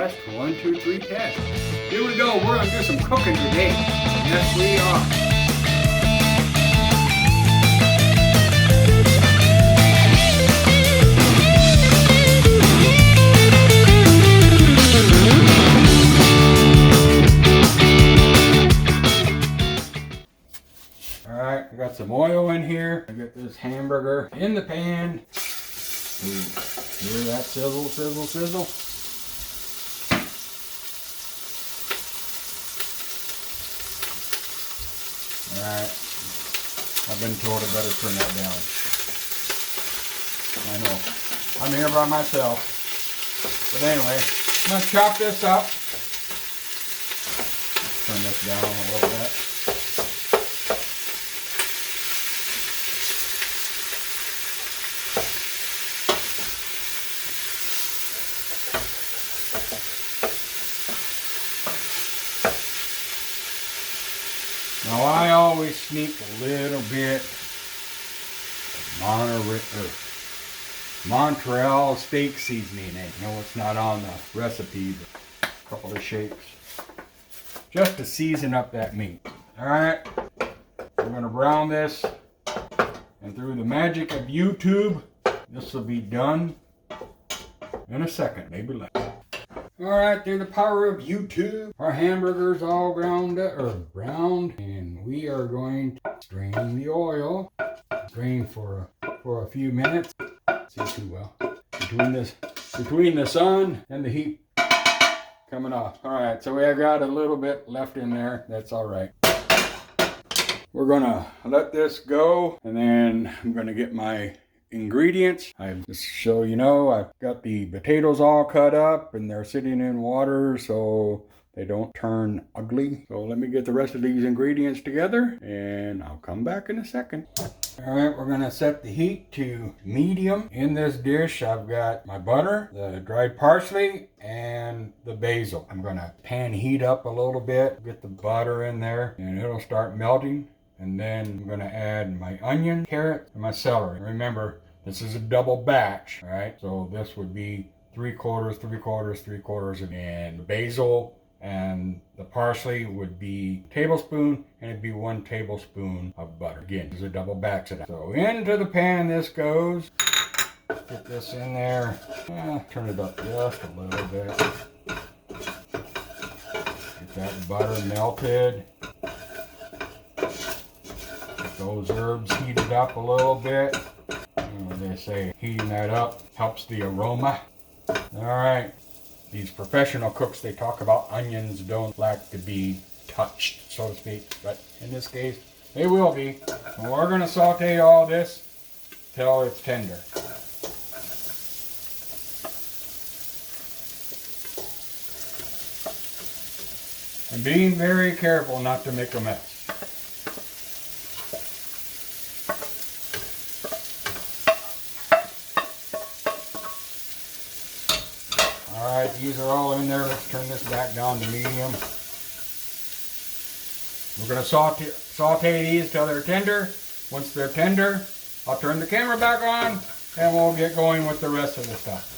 test. 1, 2, 3, test. Here we go. We're gonna do some cooking today. Yes, we are. Alright, I got some oil in here. I got this hamburger in the pan. Ooh, hear that sizzle, sizzle, sizzle? Alright, I've been told I better turn that down. I know, I'm here by myself. But anyway, I'm going to chop this up. Turn this down a little bit. Now I always sneak a little bit Montreal steak seasoning in. No, it's not on the recipe, but a couple of shakes. Just to season up that meat. Alright, we're going to brown this. And through the magic of YouTube, this will be done in a second, maybe less. Alright, through the power of YouTube, our hamburger's all browned, and we are going to strain the oil. Strain for a few minutes. See too well. Between the sun and the heat coming off. Alright, so we have got a little bit left in there. That's alright. We're gonna let this go, and then I'm gonna get my ingredients. Just so you know, I've got the potatoes all cut up and they're sitting in water so they don't turn ugly. So let me get the rest of these ingredients together and I'll come back in a second. Alright, we're gonna set the heat to medium. In this dish I've got my butter, the dried parsley, and the basil. I'm gonna pan heat up a little bit, get the butter in there, and it'll start melting. And then I'm going to add my onion, carrot, and my celery. Remember, this is a double batch, right? So this would be 3/4, 3/4, 3/4, and the basil and the parsley would be a tablespoon, and it'd be 1 tablespoon of butter. Again, this is a double batch of that. So into the pan this goes. Put this in there. Turn it up just a little bit. Get that butter melted. Those herbs heated up a little bit. They say heating that up helps the aroma. Alright, these professional cooks, they talk about onions don't like to be touched, so to speak, but in this case, they will be. And we're going to saute all this till it's tender. And being very careful not to make a mess. Alright, these are all in there. Let's turn this back down to medium. We're going to saute these till they're tender. Once they're tender, I'll turn the camera back on and we'll get going with the rest of the stuff.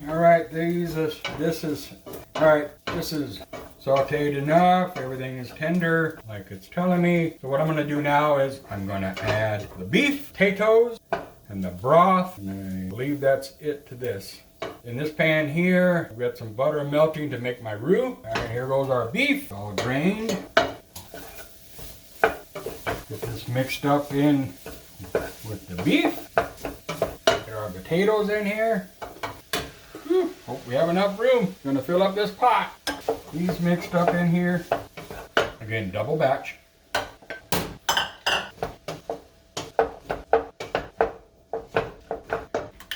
Alright, this is sauteed enough. Everything is tender, like it's telling me. So what I'm going to do now is I'm going to add the beef, potatoes, and the broth. And I believe that's it to this. In this pan here, I've got some butter melting to make my roux. Alright, here goes our beef, all drained. Get this mixed up in with the beef. Get our potatoes in here. Whew, hope we have enough room. Gonna fill up this pot. These mixed up in here. Again, double batch.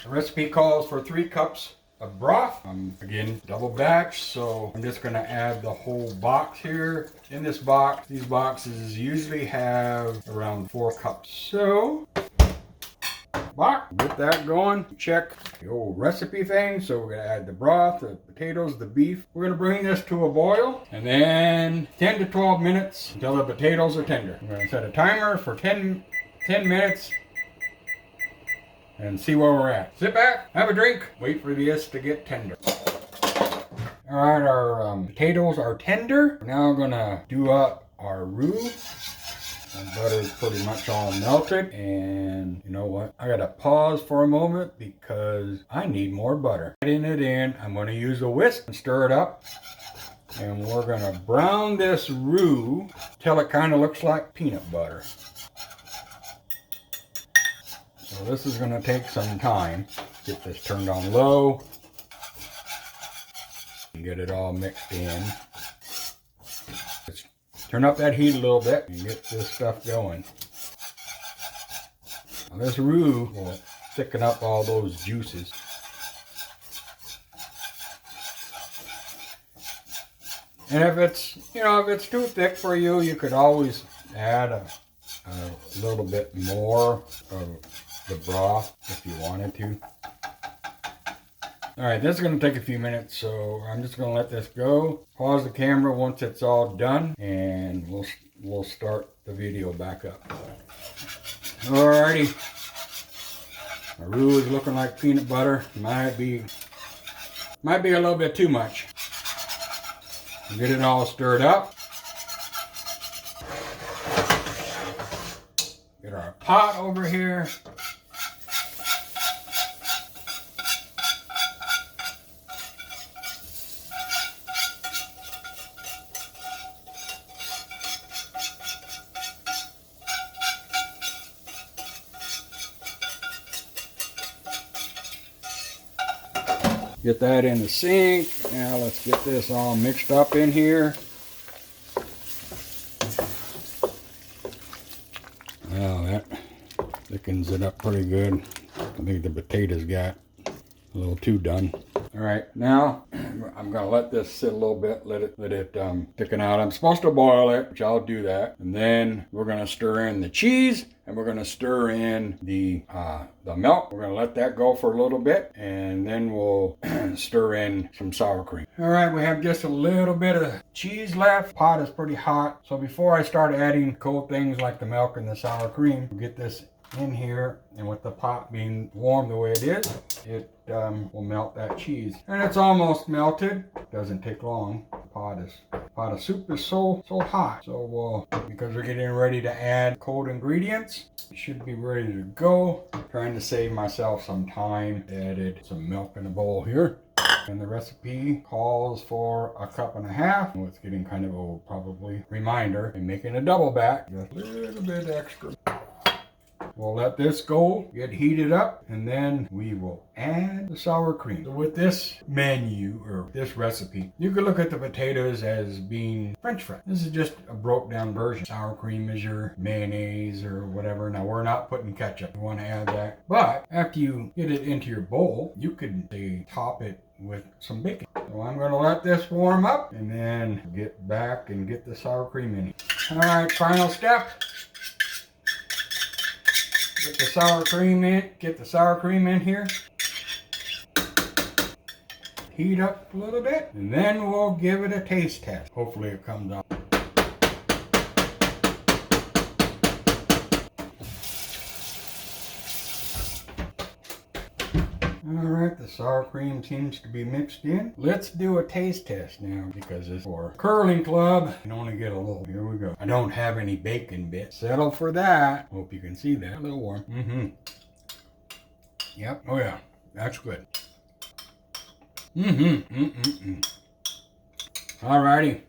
The recipe calls for 3 cups of broth. Again, double batch, so I'm just gonna add the whole box here. In this box, these boxes usually have around 4 cups. So, get that going. Check the old recipe thing. So we're gonna add the broth, the potatoes, the beef. We're gonna bring this to a boil, and then 10 to 12 minutes until the potatoes are tender. I'm gonna set a timer for 10 minutes, and see where we're at. Sit back, have a drink, wait for this to get tender. All right, our potatoes are tender. Now we're gonna do up our roux. The butter is pretty much all melted, and you know what? I gotta pause for a moment because I need more butter. Adding it in, I'm gonna use a whisk and stir it up, and we're gonna brown this roux till it kind of looks like peanut butter. So this is gonna take some time. Get this turned on low and get it all mixed in. Turn up that heat a little bit and get this stuff going. Now this roux will thicken up all those juices. And if it's too thick for you, you could always add a little bit more of the broth if you wanted to. Alright, this is going to take a few minutes, so I'm just going to let this go. Pause the camera once it's all done, and we'll start the video back up. Alrighty. My roux is looking like peanut butter. Might be a little bit too much. Get it all stirred up. Get our pot over here. Get that in the sink. Now let's get this all mixed up in here. Well, that thickens it up pretty good. I think the potatoes got a little too done. All right, now I'm gonna let this sit a little bit, let it thicken out. I'm supposed to boil it, which I'll do that. And then we're gonna stir in the cheese, and we're gonna stir in the milk. We're gonna let that go for a little bit, and then we'll stir in some sour cream. All right, we have just a little bit of cheese left. Pot is pretty hot, so before I start adding cold things like the milk and the sour cream, we'll get this in here, and with the pot being warm the way it is, it will melt that cheese. And it's almost melted. Doesn't take long. Pot of soup is so hot. So because we're getting ready to add cold ingredients, it should be ready to go. Trying to save myself some time. Added some milk in a bowl here. And the recipe calls for 1.5 cups. Oh, it's getting kind of old, probably. Reminder, I'm making a double batch. Just a little bit extra. We'll let this go, get heated up, and then we will add the sour cream. So with this menu, or this recipe, you could look at the potatoes as being French fries. This is just a broke down version. Sour cream is your mayonnaise or whatever. Now we're not putting ketchup. You want to add that. But after you get it into your bowl, you could top it with some bacon. So I'm going to let this warm up and then get back and get the sour cream in it. All right, final step. Get the sour cream in. Get the sour cream in here. Heat up a little bit, and then we'll give it a taste test. Hopefully it comes out. Alright, the sour cream seems to be mixed in. Let's do a taste test now, because it's for curling club. You can only get a little. Here we go. I don't have any bacon bits. Settle for that. Hope you can see that. A little warm. Yep. Oh yeah. That's good. Alrighty.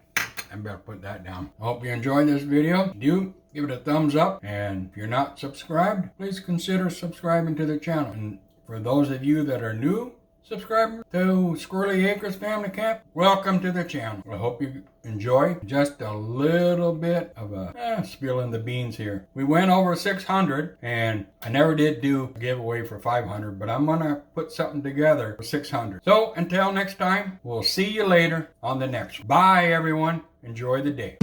I better put that down. Hope you enjoyed this video. Do give it a thumbs up. And if you're not subscribed, please consider subscribing to the channel. And for those of you that are new subscribers to Squirrelly Acres Family Camp, welcome to the channel. I hope you enjoy just a little bit of a spilling the beans here. We went over 600, and I never did do a giveaway for 500, but I'm going to put something together for 600. So until next time, we'll see you later on the next one. Bye, everyone. Enjoy the day.